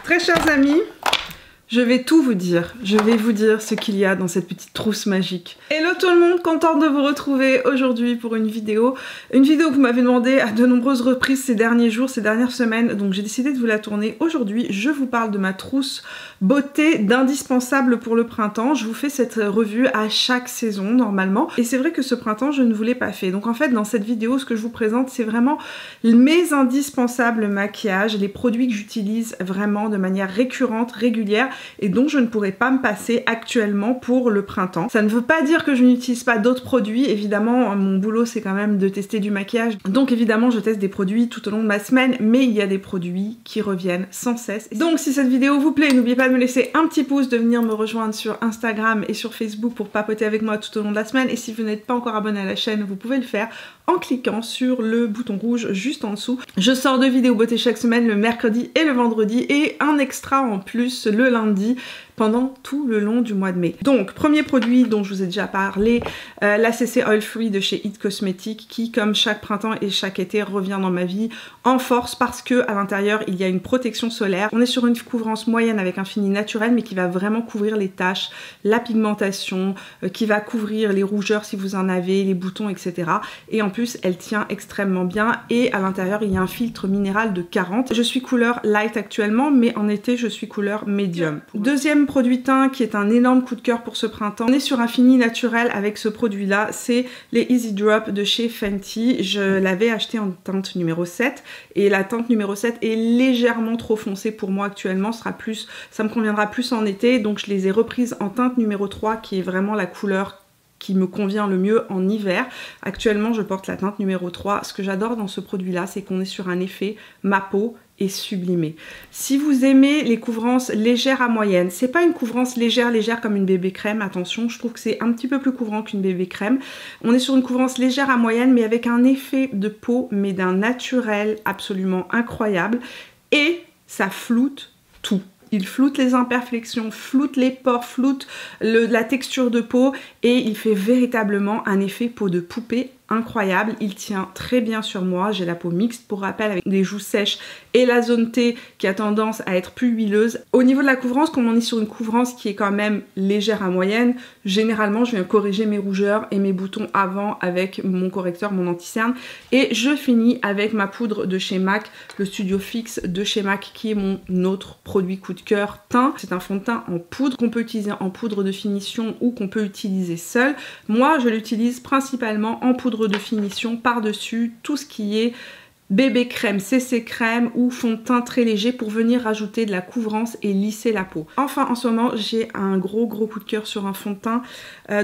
Très chers amis, je vais tout vous dire. Je vais vous dire ce qu'il y a dans cette petite trousse magique. Hello tout le monde, contente de vous retrouver aujourd'hui pour une vidéo. Une vidéo que vous m'avez demandé à de nombreuses reprises ces derniers jours, ces dernières semaines. Donc j'ai décidé de vous la tourner aujourd'hui. Je vous parle de ma trousse beauté d'indispensable pour le printemps. Je vous fais cette revue à chaque saison normalement. Et c'est vrai que ce printemps, je ne vous l'ai pas fait. Donc en fait, dans cette vidéo, ce que je vous présente, c'est vraiment mes indispensables maquillages, les produits que j'utilise vraiment de manière récurrente, régulière, et dont je ne pourrais pas me passer actuellement pour le printemps. Ça ne veut pas dire que je n'utilise pas d'autres produits, évidemment mon boulot c'est quand même de tester du maquillage, donc évidemment je teste des produits tout au long de ma semaine, mais il y a des produits qui reviennent sans cesse. Donc si cette vidéo vous plaît, n'oubliez pas de me laisser un petit pouce, de venir me rejoindre sur Instagram et sur Facebook pour papoter avec moi tout au long de la semaine, et si vous n'êtes pas encore abonné à la chaîne, vous pouvez le faire en cliquant sur le bouton rouge juste en dessous. Je sors 2 vidéos beauté chaque semaine, le mercredi et le vendredi, et un extra en plus le lundi pendant tout le long du mois de mai. Donc, premier produit dont je vous ai déjà parlé, la CC Oil Free de chez It Cosmetics, qui comme chaque printemps et chaque été revient dans ma vie en force parce que à l'intérieur il y a une protection solaire. On est sur une couvrance moyenne avec un fini naturel mais qui va vraiment couvrir les taches, la pigmentation, qui va couvrir les rougeurs si vous en avez, les boutons, etc. Et en plus elle tient extrêmement bien, et à l'intérieur il y a un filtre minéral de 40. Je suis couleur light actuellement, mais en été je suis couleur medium. Deuxième produit teint qui est un énorme coup de cœur pour ce printemps. On est sur un fini naturel avec ce produit là, c'est les Easy Drop de chez Fenty. Je l'avais acheté en teinte numéro 7 et la teinte numéro 7 est légèrement trop foncée pour moi actuellement, ça me conviendra plus en été, donc je les ai reprises en teinte numéro 3 qui est vraiment la couleur qui me convient le mieux en hiver. Actuellement je porte la teinte numéro 3. Ce que j'adore dans ce produit là, c'est qu'on est sur un effet ma peau et sublimé. Si vous aimez les couvrances légères à moyennes, c'est pas une couvrance légère comme une bébé crème, attention, je trouve que c'est un petit peu plus couvrant qu'une bébé crème. On est sur une couvrance légère à moyenne mais avec un effet de peau mais d'un naturel absolument incroyable, et ça floute tout. Il floute les imperfections, floute les pores, floute la texture de peau, et il fait véritablement un effet peau de poupée incroyable. Il tient très bien sur moi, j'ai la peau mixte pour rappel avec des joues sèches et la zone T qui a tendance à être plus huileuse. Au niveau de la couvrance, comme on est sur une couvrance qui est quand même légère à moyenne, généralement je viens corriger mes rougeurs et mes boutons avant avec mon correcteur, mon anti-cerne, et je finis avec ma poudre de chez MAC, le Studio Fix de chez MAC, qui est mon autre produit coup de cœur teint. C'est un fond de teint en poudre qu'on peut utiliser en poudre de finition ou qu'on peut utiliser seul. Moi je l'utilise principalement en poudre de finition par-dessus tout ce qui est bébé crème, CC crème ou fond de teint très léger pour venir rajouter de la couvrance et lisser la peau. Enfin en ce moment j'ai un gros coup de cœur sur un fond de teint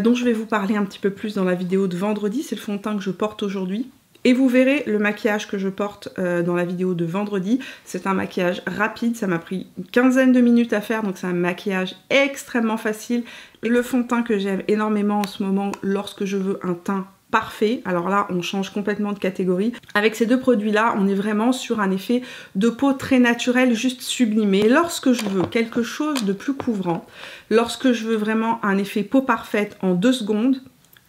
dont je vais vous parler un petit peu plus dans la vidéo de vendredi. C'est le fond de teint que je porte aujourd'hui. Et vous verrez le maquillage que je porte dans la vidéo de vendredi. C'est un maquillage rapide, ça m'a pris une quinzaine de minutes à faire, donc c'est un maquillage extrêmement facile. Le fond de teint que j'aime énormément en ce moment lorsque je veux un teint parfait, alors là on change complètement de catégorie. Avec ces deux produits là on est vraiment sur un effet de peau très naturel, juste sublimé. Et lorsque je veux quelque chose de plus couvrant, lorsque je veux vraiment un effet peau parfaite en 2 secondes,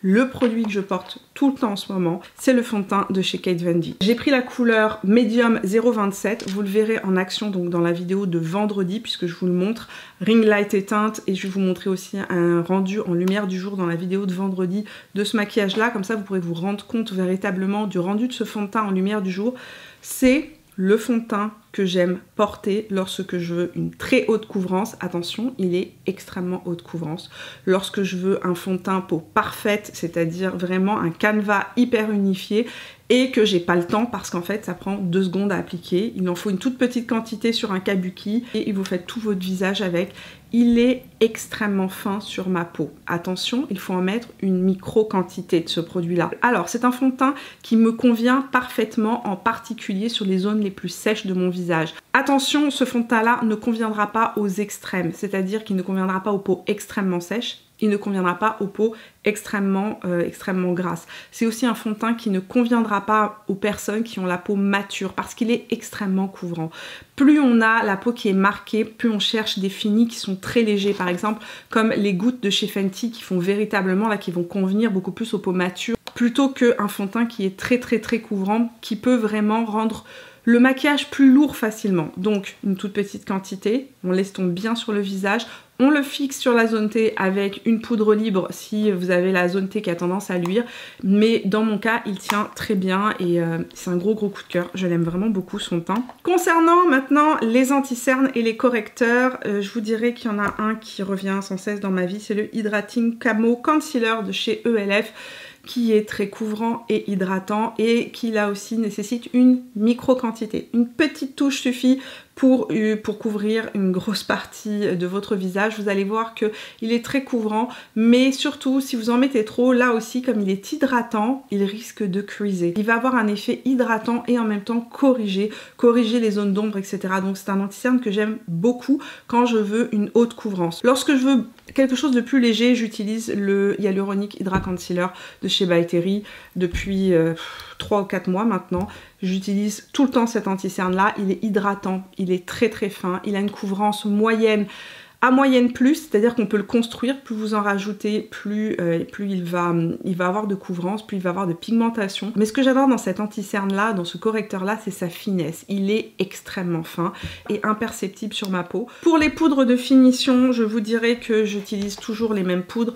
le produit que je porte tout le temps en ce moment, c'est le fond de teint de chez Kate Von D. J'ai pris la couleur Medium 027, vous le verrez en action donc dans la vidéo de vendredi puisque je vous le montre, ring light et teinte, et je vais vous montrer aussi un rendu en lumière du jour dans la vidéo de vendredi de ce maquillage là, comme ça vous pourrez vous rendre compte véritablement du rendu de ce fond de teint en lumière du jour. C'est le fond de teint que j'aime porter lorsque je veux une très haute couvrance. Attention, il est extrêmement haute couvrance. Lorsque je veux un fond de teint peau parfaite, c'est-à-dire vraiment un canevas hyper unifié, et que j'ai pas le temps parce qu'en fait ça prend 2 secondes à appliquer. Il en faut une toute petite quantité sur un kabuki et vous faites tout votre visage avec. Il est extrêmement fin sur ma peau. Attention, il faut en mettre une micro quantité de ce produit-là. Alors, c'est un fond de teint qui me convient parfaitement, en particulier sur les zones les plus sèches de mon visage. Attention, ce fond de teint-là ne conviendra pas aux extrêmes, c'est-à-dire qu'il ne conviendra pas aux peaux extrêmement sèches, il ne conviendra pas aux peaux extrêmement grasses. C'est aussi un fond de teint qui ne conviendra pas aux personnes qui ont la peau mature parce qu'il est extrêmement couvrant. Plus on a la peau qui est marquée, plus on cherche des finis qui sont très légers, par exemple comme les gouttes de chez Fenty qui font véritablement, là, qui vont convenir beaucoup plus aux peaux matures, plutôt qu'un fond de teint qui est très couvrant, qui peut vraiment rendre le maquillage plus lourd facilement. Donc une toute petite quantité, on l'estompe bien sur le visage. On le fixe sur la zone T avec une poudre libre si vous avez la zone T qui a tendance à luire. Mais dans mon cas, il tient très bien et c'est un gros coup de cœur. Je l'aime vraiment beaucoup son teint. Concernant maintenant les anti-cernes et les correcteurs, je vous dirais qu'il y en a un qui revient sans cesse dans ma vie. C'est le Hydrating Camo Concealer de chez ELF, qui est très couvrant et hydratant et qui là aussi nécessite une micro quantité. Une petite touche suffit pour couvrir une grosse partie de votre visage. Vous allez voir qu'il est très couvrant, mais surtout si vous en mettez trop, là aussi comme il est hydratant, il risque de creaser. Il va avoir un effet hydratant et en même temps corriger les zones d'ombre, etc. Donc c'est un anti-cerne que j'aime beaucoup quand je veux une haute couvrance. Lorsque je veux quelque chose de plus léger, j'utilise le Hyaluronic Hydra Concealer de chez By Terry depuis 3 ou 4 mois maintenant. J'utilise tout le temps cet anti-cerne là, il est hydratant, il est très fin, il a une couvrance moyenne à moyenne plus, c'est-à-dire qu'on peut le construire, plus vous en rajoutez, plus il va avoir de couvrance, plus il va avoir de pigmentation. Mais ce que j'adore dans cet anti-cerne là, dans ce correcteur là, c'est sa finesse. Il est extrêmement fin et imperceptible sur ma peau. Pour les poudres de finition, je vous dirais que j'utilise toujours les mêmes poudres,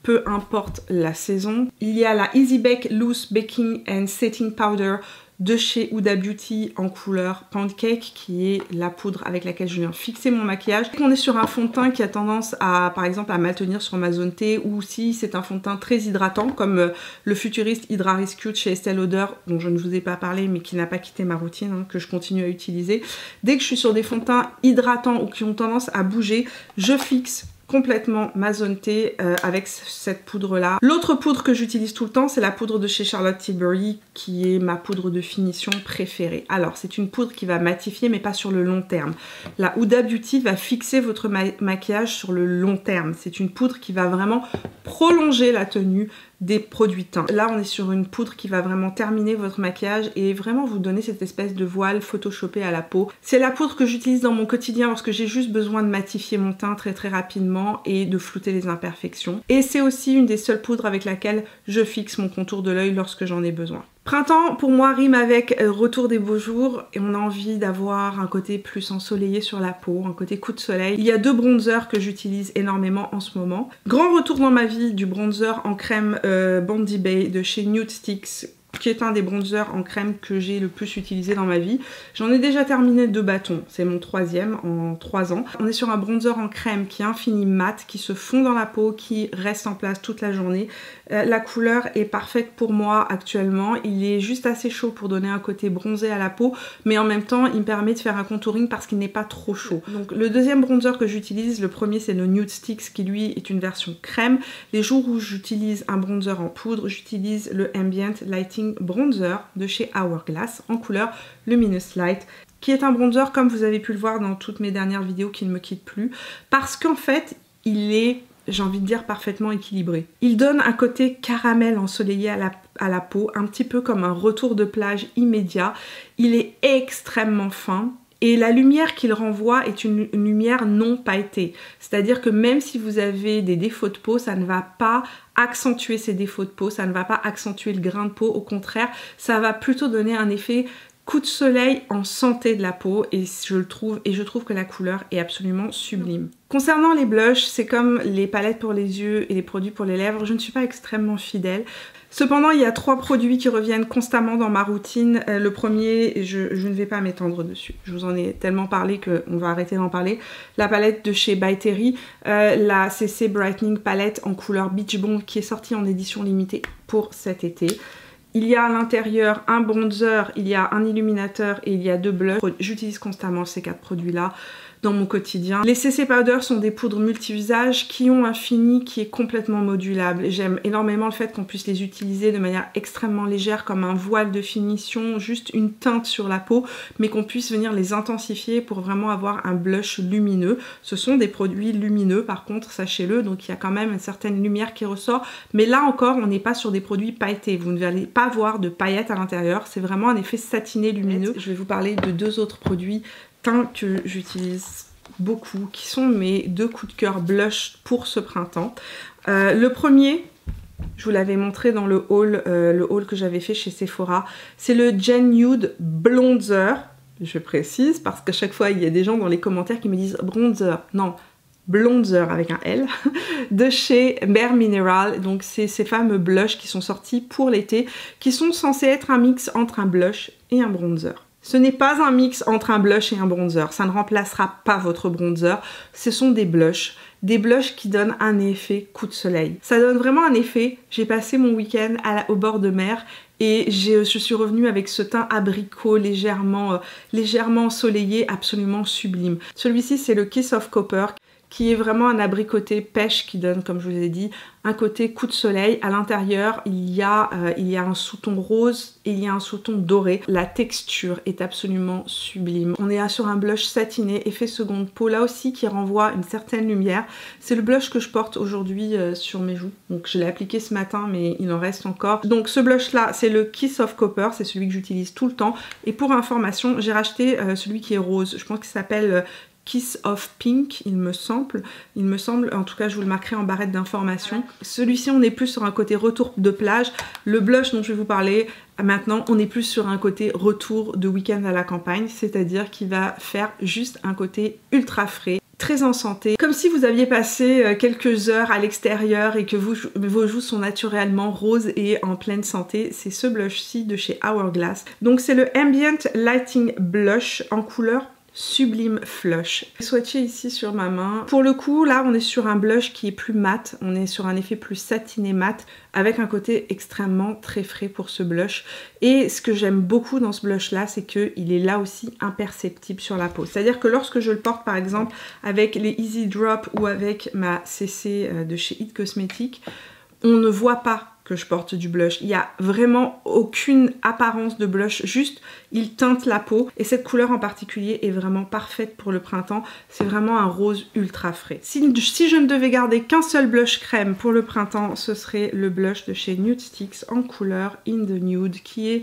peu importe la saison. Il y a la Easy Bake Loose Baking and Setting Powder de chez Huda Beauty en couleur Pancake, qui est la poudre avec laquelle je viens fixer mon maquillage. On est sur un fond de teint qui a tendance à, par exemple, à mal tenir sur ma zone T, ou si c'est un fond de teint très hydratant, comme le Futurist Hydra Rescue chez Estée Lauder, dont je ne vous ai pas parlé, mais qui n'a pas quitté ma routine, hein, que je continue à utiliser. Dès que je suis sur des fonds de teint hydratants ou qui ont tendance à bouger, je fixe complètement ma zone T avec cette poudre là. L'autre poudre que j'utilise tout le temps, c'est la poudre de chez Charlotte Tilbury, qui est ma poudre de finition préférée. Alors c'est une poudre qui va matifier mais pas sur le long terme. La Huda Beauty va fixer votre maquillage sur le long terme. C'est une poudre qui va vraiment prolonger la tenue des produits teints. Là on est sur une poudre qui va vraiment terminer votre maquillage et vraiment vous donner cette espèce de voile photoshopé à la peau. C'est la poudre que j'utilise dans mon quotidien lorsque j'ai juste besoin de matifier mon teint très rapidement et de flouter les imperfections. Et c'est aussi une des seules poudres avec laquelle je fixe mon contour de l'œil lorsque j'en ai besoin. Printemps pour moi rime avec retour des beaux jours et on a envie d'avoir un côté plus ensoleillé sur la peau, un côté coup de soleil. Il y a 2 bronzers que j'utilise énormément en ce moment. Grand retour dans ma vie du bronzer en crème Bondi Bay de chez Nude Sticks, qui est un des bronzers en crème que j'ai le plus utilisé dans ma vie. J'en ai déjà terminé 2 bâtons, c'est mon 3e en 3 ans. On est sur un bronzer en crème qui est infini mat, qui se fond dans la peau, qui reste en place toute la journée. La couleur est parfaite pour moi actuellement, il est juste assez chaud pour donner un côté bronzé à la peau, mais en même temps il me permet de faire un contouring parce qu'il n'est pas trop chaud. Donc le deuxième bronzer que j'utilise, le premier c'est le Nude Sticks qui lui est une version crème. Les jours où j'utilise un bronzer en poudre, j'utilise le Ambient Lighting Bronzer de chez Hourglass en couleur Luminous Light, qui est un bronzer comme vous avez pu le voir dans toutes mes dernières vidéos qui ne me quitte plus, parce qu'en fait il est, j'ai envie de dire, parfaitement équilibré. Il donne un côté caramel ensoleillé à la peau, un petit peu comme un retour de plage immédiat. Il est extrêmement fin. Et la lumière qu'il renvoie est une lumière non pailletée. C'est-à-dire que même si vous avez des défauts de peau, ça ne va pas accentuer ces défauts de peau, ça ne va pas accentuer le grain de peau. Au contraire, ça va plutôt donner un effet coup de soleil en santé de la peau et je trouve que la couleur est absolument sublime. Concernant les blushs, c'est comme les palettes pour les yeux et les produits pour les lèvres, je ne suis pas extrêmement fidèle. Cependant, il y a 3 produits qui reviennent constamment dans ma routine. Le premier, je ne vais pas m'étendre dessus. Je vous en ai tellement parlé qu'on va arrêter d'en parler. La palette de chez By Terry, la CC Brightening Palette en couleur Beach Bomb qui est sortie en édition limitée pour cet été. Il y a à l'intérieur un bronzer, il y a un illuminateur et il y a 2 blushs. J'utilise constamment ces 4 produits-là dans mon quotidien. Les CC Powder sont des poudres multi-usages qui ont un fini qui est complètement modulable. J'aime énormément le fait qu'on puisse les utiliser de manière extrêmement légère comme un voile de finition, juste une teinte sur la peau, mais qu'on puisse venir les intensifier pour vraiment avoir un blush lumineux. Ce sont des produits lumineux par contre, sachez-le, donc il y a quand même une certaine lumière qui ressort, mais là encore on n'est pas sur des produits pailletés, vous ne allez pas voir de paillettes à l'intérieur, c'est vraiment un effet satiné lumineux. Je vais vous parler de 2 autres produits teints que j'utilise beaucoup, qui sont mes 2 coups de cœur blush pour ce printemps. Le premier, je vous l'avais montré dans le haul que j'avais fait chez Sephora, c'est le Gen Nude Blonzer je précise, parce qu'à chaque fois il y a des gens dans les commentaires qui me disent bronzer, non, blonzer avec un L, de chez Bare Mineral. Donc c'est ces fameux blushs qui sont sortis pour l'été, qui sont censés être un mix entre un blush et un bronzer. Ce n'est pas un mix entre un blush et un bronzer, ça ne remplacera pas votre bronzer, ce sont des blushs qui donnent un effet coup de soleil. Ça donne vraiment un effet, j'ai passé mon week-end au bord de mer et je suis revenue avec ce teint abricot légèrement ensoleillé, absolument sublime. Celui-ci c'est le Kiss of Copper, qui est vraiment un abricoté pêche qui donne, comme je vous ai dit, un côté coup de soleil. À l'intérieur, il y a un sous-ton rose et il y a un sous-ton doré. La texture est absolument sublime. On est sur un blush satiné, effet seconde peau, là aussi qui renvoie une certaine lumière. C'est le blush que je porte aujourd'hui sur mes joues. Donc je l'ai appliqué ce matin, mais il en reste encore. Donc ce blush-là, c'est le Kiss of Copper, c'est celui que j'utilise tout le temps. Et pour information, j'ai racheté celui qui est rose. Je pense qu'il s'appelle Kiss of Pink, il me semble, en tout cas je vous le marquerai en barrette d'information. Celui-ci on est plus sur un côté retour de plage, le blush dont je vais vous parler maintenant on est plus sur un côté retour de week-end à la campagne, c'est-à-dire qu'il va faire juste un côté ultra frais, très en santé, comme si vous aviez passé quelques heures à l'extérieur et que vos joues sont naturellement roses et en pleine santé. C'est ce blush-ci de chez Hourglass. Donc c'est le Ambient Lighting Blush en couleur Sublime Flush. Swatché ici sur ma main. Pour le coup, là, on est sur un blush qui est plus mat. On est sur un effet plus satiné mat avec un côté extrêmement très frais pour ce blush. Et ce que j'aime beaucoup dans ce blush-là, c'est qu'il est là aussi imperceptible sur la peau. C'est-à-dire que lorsque je le porte, par exemple, avec les Easy Drop ou avec ma CC de chez It Cosmetics, on ne voit pas que je porte du blush. Il n'y a vraiment aucune apparence de blush, juste il teinte la peau et cette couleur en particulier est vraiment parfaite pour le printemps. C'est vraiment un rose ultra frais. Si je ne devais garder qu'un seul blush crème pour le printemps, ce serait le blush de chez Nude Sticks en couleur In the Nude, qui est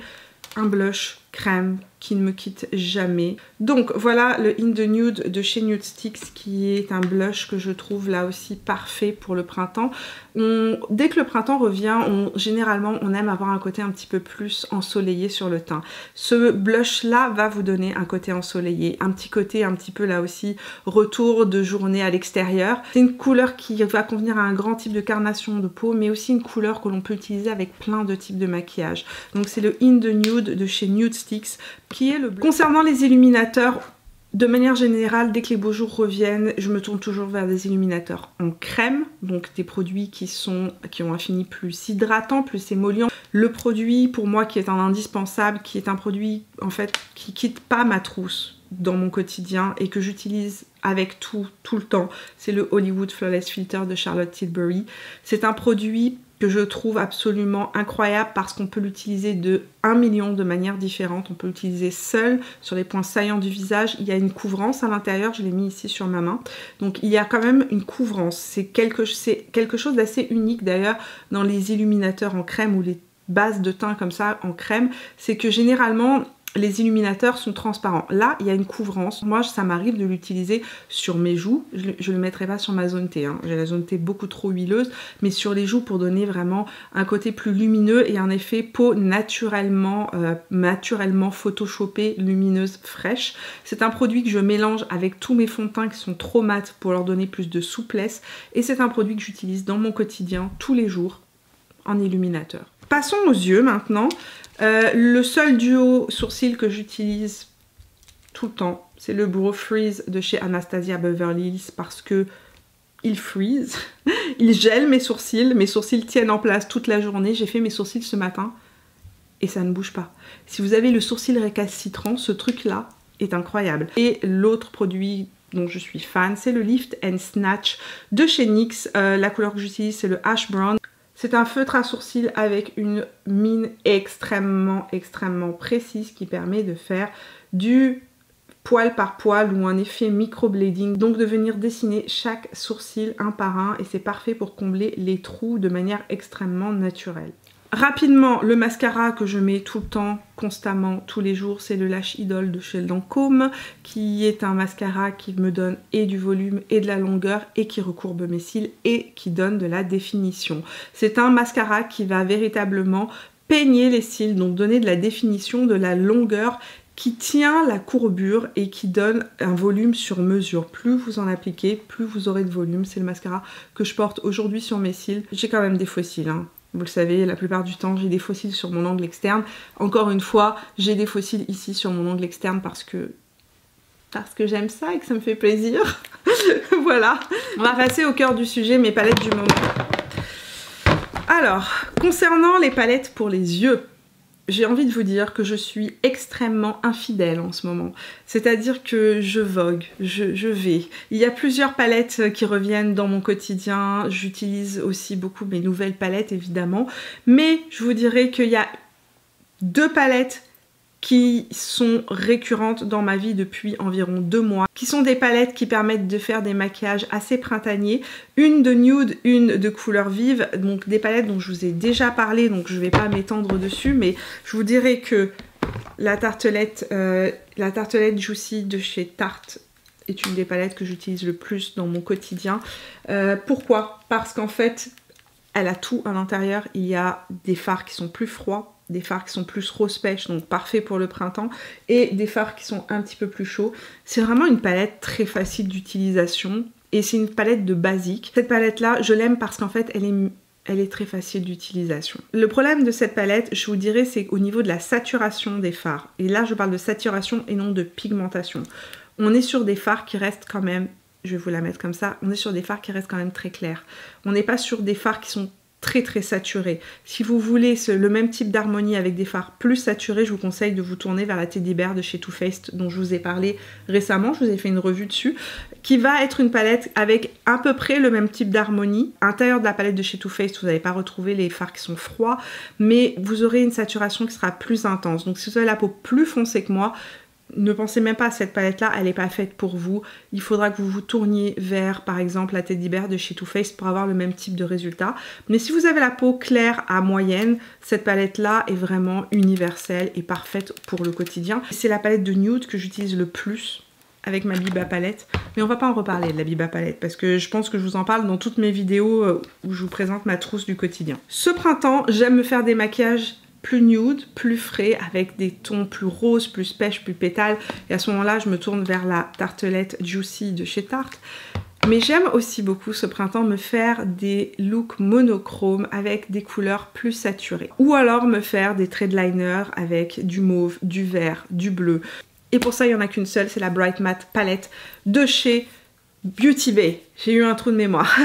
un blush crème qui ne me quitte jamais. Donc voilà le In the Nude de chez Nude Sticks, qui est un blush que je trouve là aussi parfait pour le printemps. Dès que le printemps revient, généralement on aime avoir un côté un petit peu plus ensoleillé sur le teint. Ce blush là va vous donner un côté ensoleillé, un petit côté un petit peu là aussi retour de journée à l'extérieur. C'est une couleur qui va convenir à un grand type de carnation de peau, mais aussi une couleur que l'on peut utiliser avec plein de types de maquillage. Donc c'est le In the Nude de chez Nude Sticks, qui est le blush. Concernant les illuminateurs, de manière générale, dès que les beaux jours reviennent, je me tourne toujours vers des illuminateurs en crème, donc des produits qui ont un fini plus hydratant, plus émollient. Le produit pour moi qui est un indispensable, qui est un produit en fait qui quitte pas ma trousse dans mon quotidien et que j'utilise avec tout le temps, c'est le Hollywood Flawless Filter de Charlotte Tilbury. C'est un produit que je trouve absolument incroyable parce qu'on peut l'utiliser de 1 million de manières différentes. On peut l'utiliser seul sur les points saillants du visage. Il y a une couvrance à l'intérieur, je l'ai mis ici sur ma main. Donc il y a quand même une couvrance. C'est quelque chose d'assez unique d'ailleurs dans les illuminateurs en crème ou les bases de teint comme ça en crème. C'est que généralement les illuminateurs sont transparents. Là, il y a une couvrance. Moi, ça m'arrive de l'utiliser sur mes joues. Je ne le mettrai pas sur ma zone T. J'ai la zone T beaucoup trop huileuse, mais sur les joues pour donner vraiment un côté plus lumineux et un effet peau naturellement photoshopée, lumineuse, fraîche. C'est un produit que je mélange avec tous mes fonds de teint qui sont trop mat pour leur donner plus de souplesse. Et c'est un produit que j'utilise dans mon quotidien tous les jours en illuminateur. Passons aux yeux maintenant. Le seul duo sourcil que j'utilise tout le temps, c'est le Brow Freeze de chez Anastasia Beverly Hills parce que il freeze, il gèle mes sourcils tiennent en place toute la journée. J'ai fait mes sourcils ce matin et ça ne bouge pas. Si vous avez le sourcil récalcitrant, ce truc là est incroyable. Et l'autre produit dont je suis fan, c'est le Lift and Snatch de chez NYX. La couleur que j'utilise, c'est le Ash Brown. C'est un feutre à sourcils avec une mine extrêmement précise qui permet de faire du poil par poil ou un effet microblading, donc de venir dessiner chaque sourcil un par un, et c'est parfait pour combler les trous de manière extrêmement naturelle. Rapidement, le mascara que je mets tout le temps, constamment, tous les jours, c'est le Lash Idol de chez Lancôme, qui est un mascara qui me donne et du volume et de la longueur et qui recourbe mes cils et qui donne de la définition. C'est un mascara qui va véritablement peigner les cils, donc donner de la définition, de la longueur, qui tient la courbure et qui donne un volume sur mesure. Plus vous en appliquez, plus vous aurez de volume. C'est le mascara que je porte aujourd'hui sur mes cils. J'ai quand même des fossiles, hein. Vous le savez, la plupart du temps, j'ai des fossiles sur mon angle externe. Encore une fois, j'ai des fossiles ici sur mon angle externe parce que j'aime ça et que ça me fait plaisir. Voilà. On va passer au cœur du sujet, mes palettes du moment. Alors, concernant les palettes pour les yeux, j'ai envie de vous dire que je suis extrêmement infidèle en ce moment. C'est-à-dire que je vogue, je vais. Il y a plusieurs palettes qui reviennent dans mon quotidien. J'utilise aussi beaucoup mes nouvelles palettes, évidemment. Mais je vous dirais qu'il y a 2 palettes qui sont récurrentes dans ma vie depuis environ 2 mois, qui sont des palettes qui permettent de faire des maquillages assez printaniers, une de nude, une de couleur vive, donc des palettes dont je vous ai déjà parlé, donc je ne vais pas m'étendre dessus, mais je vous dirais que la tartelette Juicy de chez Tarte est une des palettes que j'utilise le plus dans mon quotidien. Pourquoi? Parce qu'en fait, elle a tout à l'intérieur. Il y a des fards qui sont plus froids, des fards qui sont plus rose pêche, donc parfait pour le printemps, et des fards qui sont un petit peu plus chauds. C'est vraiment une palette très facile d'utilisation et c'est une palette de basique. Cette palette là, je l'aime parce qu'en fait elle est très facile d'utilisation. Le problème de cette palette, je vous dirais, c'est au niveau de la saturation des fards. Et là je parle de saturation et non de pigmentation. On est sur des fards qui restent quand même, je vais vous la mettre comme ça, on est sur des fards qui restent quand même très clairs. On n'est pas sur des fards qui sont très saturé. Si vous voulez le même type d'harmonie avec des fards plus saturés, je vous conseille de vous tourner vers la Teddy Bear de chez Too Faced dont je vous ai parlé récemment, je vous ai fait une revue dessus, qui va être une palette avec à peu près le même type d'harmonie. À l'intérieur de la palette de chez Too Faced, vous n'allez pas retrouver les fards qui sont froids, mais vous aurez une saturation qui sera plus intense. Donc si vous avez la peau plus foncée que moi, ne pensez même pas à cette palette là, elle n'est pas faite pour vous. Il faudra que vous vous tourniez vers par exemple la Teddy Bear de chez Too Faced pour avoir le même type de résultat. Mais si vous avez la peau claire à moyenne, cette palette là est vraiment universelle et parfaite pour le quotidien. C'est la palette de nude que j'utilise le plus avec ma Biba palette, mais on va pas en reparler de la Biba palette parce que je pense que je vous en parle dans toutes mes vidéos où je vous présente ma trousse du quotidien. Ce printemps, j'aime me faire des maquillages plus nude, plus frais, avec des tons plus roses, plus pêche, plus pétales. Et à ce moment-là, je me tourne vers la tartelette Juicy de chez Tarte. Mais j'aime aussi beaucoup ce printemps me faire des looks monochromes avec des couleurs plus saturées. Ou alors me faire des traits de liner avec du mauve, du vert, du bleu. Et pour ça, il n'y en a qu'une seule, c'est la Bright Matte palette de chez Beauty Bay. J'ai eu un trou de mémoire.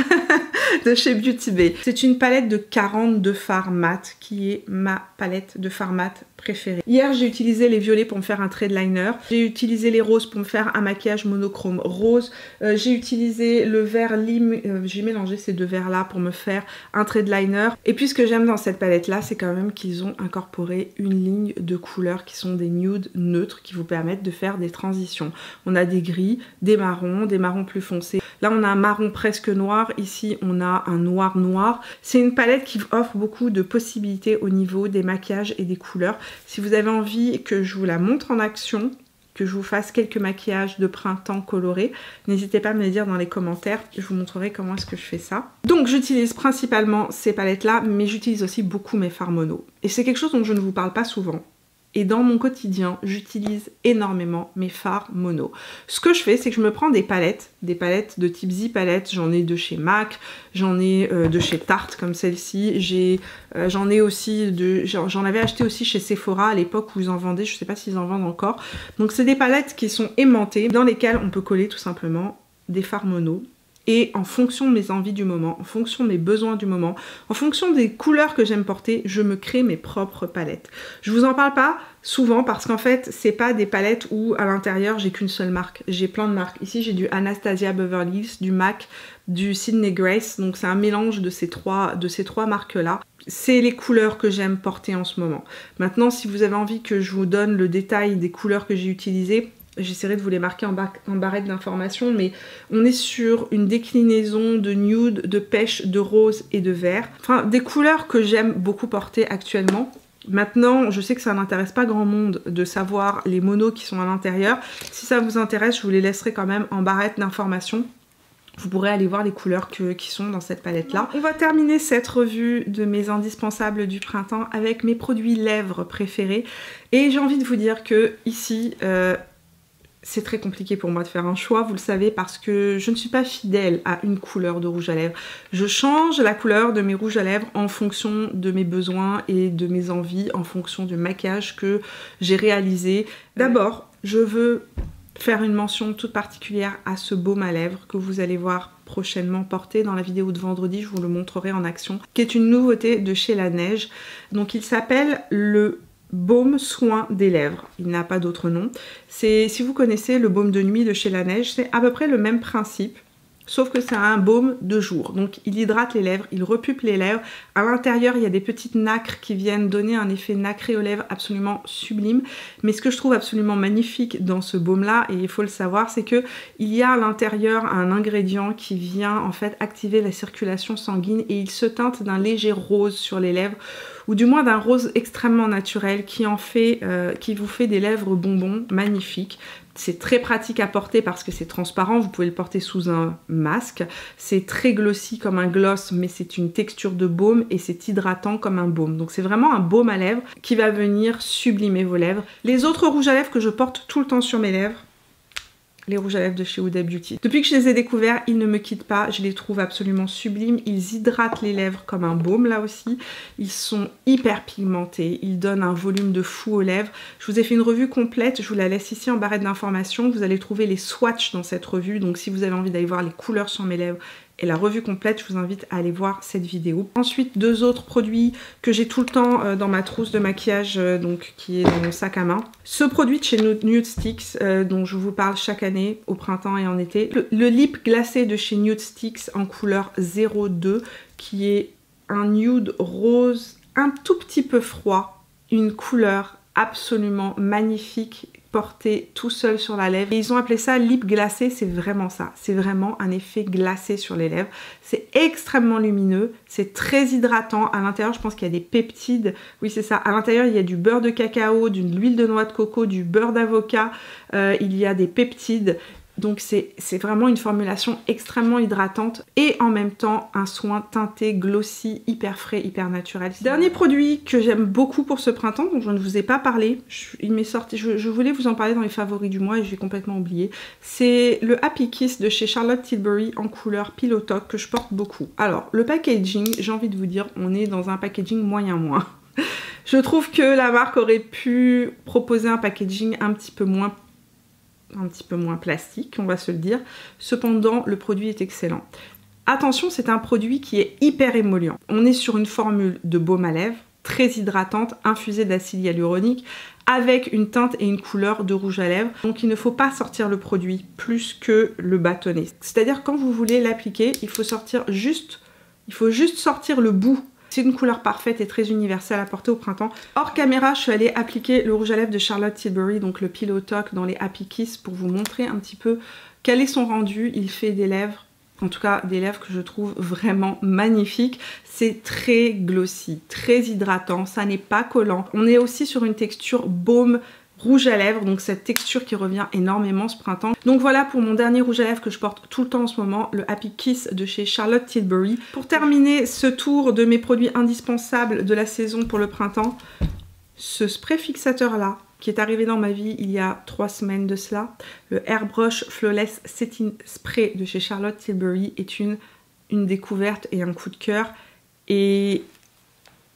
De chez Beauty Bay. C'est une palette de 42 fards mat qui est ma palette de fards mat préférée. Hier j'ai utilisé les violets pour me faire un trait de liner. J'ai utilisé les roses pour me faire un maquillage monochrome rose. J'ai utilisé le vert lime. J'ai mélangé ces 2 verts là pour me faire un trait de liner. Et puis ce que j'aime dans cette palette là, c'est quand même qu'ils ont incorporé une ligne de couleurs qui sont des nudes neutres qui vous permettent de faire des transitions. On a des gris, des marrons plus foncés. Là on a un marron presque noir. Ici on a un noir noir. C'est une palette qui offre beaucoup de possibilités au niveau des maquillages et des couleurs. Si vous avez envie que je vous la montre en action, que je vous fasse quelques maquillages de printemps colorés, n'hésitez pas à me les dire dans les commentaires, je vous montrerai comment est-ce que je fais ça. Donc j'utilise principalement ces palettes là, mais j'utilise aussi beaucoup mes fards mono. Et c'est quelque chose dont je ne vous parle pas souvent. Et dans mon quotidien, j'utilise énormément mes fards mono. Ce que je fais, c'est que je me prends des palettes de type Z palette. J'en ai de chez MAC, j'en ai de chez Tarte comme celle-ci. J'en ai aussi j'en avais acheté aussi chez Sephora à l'époque où ils en vendaient. Je sais pas s'ils en vendent encore. Donc c'est des palettes qui sont aimantées dans lesquelles on peut coller tout simplement des fards mono. Et en fonction de mes envies du moment, en fonction de mes besoins du moment, en fonction des couleurs que j'aime porter, je me crée mes propres palettes. Je vous en parle pas souvent parce qu'en fait, c'est pas des palettes où à l'intérieur j'ai qu'une seule marque. J'ai plein de marques. Ici, j'ai du Anastasia Beverly Hills, du MAC, du Sydney Grace. Donc c'est un mélange de ces trois marques-là. C'est les couleurs que j'aime porter en ce moment. Maintenant, si vous avez envie que je vous donne le détail des couleurs que j'ai utilisées, j'essaierai de vous les marquer en barrette d'informations, mais on est sur une déclinaison de nude, de pêche, de rose et de vert. Enfin, des couleurs que j'aime beaucoup porter actuellement. Maintenant, je sais que ça n'intéresse pas grand monde de savoir les monos qui sont à l'intérieur. Si ça vous intéresse, je vous les laisserai quand même en barrette d'informations. Vous pourrez aller voir les couleurs qui sont dans cette palette là. On va terminer cette revue de mes indispensables du printemps avec mes produits lèvres préférés. Et j'ai envie de vous dire que ici, c'est très compliqué pour moi de faire un choix, vous le savez, parce que je ne suis pas fidèle à une couleur de rouge à lèvres. Je change la couleur de mes rouges à lèvres en fonction de mes besoins et de mes envies, en fonction du maquillage que j'ai réalisé. D'abord, je veux faire une mention toute particulière à ce baume à lèvres que vous allez voir prochainement porter dans la vidéo de vendredi, je vous le montrerai en action, qui est une nouveauté de chez Laneige. Donc il s'appelle le baume soin des lèvres, il n'a pas d'autre nom. Si vous connaissez le baume de nuit de chez Laneige, c'est à peu près le même principe. Sauf que c'est un baume de jour, donc il hydrate les lèvres, il repupe les lèvres. À l'intérieur, il y a des petites nacres qui viennent donner un effet nacré aux lèvres absolument sublime. Mais ce que je trouve absolument magnifique dans ce baume-là, et il faut le savoir, c'est que il y a à l'intérieur un ingrédient qui vient en fait activer la circulation sanguine et il se teinte d'un léger rose sur les lèvres, ou du moins d'un rose extrêmement naturel qui vous fait des lèvres bonbons magnifiques. C'est très pratique à porter parce que c'est transparent, vous pouvez le porter sous un masque. C'est très glossy comme un gloss, mais c'est une texture de baume et c'est hydratant comme un baume. Donc c'est vraiment un baume à lèvres qui va venir sublimer vos lèvres. Les autres rouges à lèvres que je porte tout le temps sur mes lèvres, les rouges à lèvres de chez Huda Beauty. Depuis que je les ai découverts, ils ne me quittent pas, je les trouve absolument sublimes. Ils hydratent les lèvres comme un baume là aussi. Ils sont hyper pigmentés, ils donnent un volume de fou aux lèvres. Je vous ai fait une revue complète, je vous la laisse ici en barrette d'informations. Vous allez trouver les swatchs dans cette revue, donc si vous avez envie d'aller voir les couleurs sur mes lèvres et la revue complète, je vous invite à aller voir cette vidéo. Ensuite, deux autres produits que j'ai tout le temps dans ma trousse de maquillage, donc qui est dans mon sac à main. Ce produit de chez Nude Sticks, dont je vous parle chaque année, au printemps et en été. Le lip glacé de chez Nude Sticks en couleur 02, qui est un nude rose un tout petit peu froid. Une couleur absolument magnifique, porté tout seul sur la lèvre. Et ils ont appelé ça lip glacé, c'est vraiment ça. C'est vraiment un effet glacé sur les lèvres. C'est extrêmement lumineux, c'est très hydratant. À l'intérieur, je pense qu'il y a des peptides. Oui, c'est ça. À l'intérieur, il y a du beurre de cacao, de l'huile de noix de coco, du beurre d'avocat. Il y a des peptides. Donc c'est vraiment une formulation extrêmement hydratante et en même temps un soin teinté, glossy, hyper frais, hyper naturel. Dernier produit que j'aime beaucoup pour ce printemps, dont je ne vous ai pas parlé, il m'est sorti, je voulais vous en parler dans les favoris du mois et j'ai complètement oublié. C'est le Happy Kiss de chez Charlotte Tilbury en couleur Pillow Talk que je porte beaucoup. Alors le packaging, j'ai envie de vous dire, on est dans un packaging moyen-moins. Je trouve que la marque aurait pu proposer un packaging un petit peu moins plastique, on va se le dire. Cependant, le produit est excellent. Attention, c'est un produit qui est hyper émollient. On est sur une formule de baume à lèvres, très hydratante, infusée d'acide hyaluronique, avec une teinte et une couleur de rouge à lèvres. Donc il ne faut pas sortir le produit plus que le bâtonnet. C'est-à-dire quand vous voulez l'appliquer, il faut juste sortir le bout. C'est une couleur parfaite et très universelle à porter au printemps. Hors caméra, je suis allée appliquer le rouge à lèvres de Charlotte Tilbury, donc le Pillow Talk dans les Happy Kiss, pour vous montrer un petit peu quel est son rendu. Il fait des lèvres, en tout cas des lèvres que je trouve vraiment magnifiques. C'est très glossy, très hydratant, ça n'est pas collant. On est aussi sur une texture baume rouge à lèvres, donc cette texture qui revient énormément ce printemps. Donc voilà pour mon dernier rouge à lèvres que je porte tout le temps en ce moment, le Happy Kiss de chez Charlotte Tilbury. Pour terminer ce tour de mes produits indispensables de la saison pour le printemps, ce spray fixateur là, qui est arrivé dans ma vie il y a 3 semaines de cela, le Airbrush Flawless Setting Spray de chez Charlotte Tilbury est une découverte et un coup de cœur. Et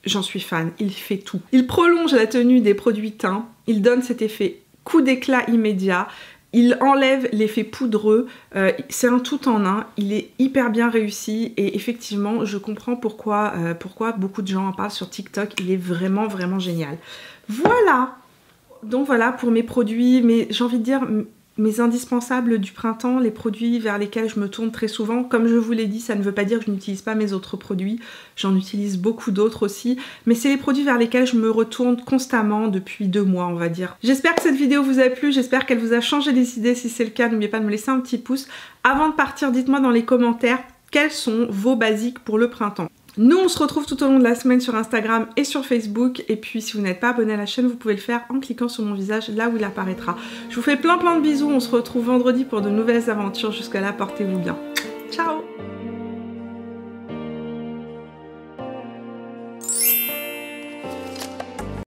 j'en suis fan, il fait tout. Il prolonge la tenue des produits teints, il donne cet effet coup d'éclat immédiat, il enlève l'effet poudreux, c'est un tout en un, il est hyper bien réussi et effectivement je comprends pourquoi beaucoup de gens en parlent sur TikTok, il est vraiment vraiment génial. Voilà, donc voilà pour mes produits, mais j'ai envie de dire mes indispensables du printemps, les produits vers lesquels je me tourne très souvent. Comme je vous l'ai dit, ça ne veut pas dire que je n'utilise pas mes autres produits. J'en utilise beaucoup d'autres aussi. Mais c'est les produits vers lesquels je me retourne constamment depuis 2 mois, on va dire. J'espère que cette vidéo vous a plu. J'espère qu'elle vous a changé les idées. Si c'est le cas, n'oubliez pas de me laisser un petit pouce. Avant de partir, dites-moi dans les commentaires quels sont vos basiques pour le printemps. Nous, on se retrouve tout au long de la semaine sur Instagram et sur Facebook. Et puis, si vous n'êtes pas abonné à la chaîne, vous pouvez le faire en cliquant sur mon visage, là où il apparaîtra. Je vous fais plein de bisous. On se retrouve vendredi pour de nouvelles aventures. Jusqu'à là, portez-vous bien.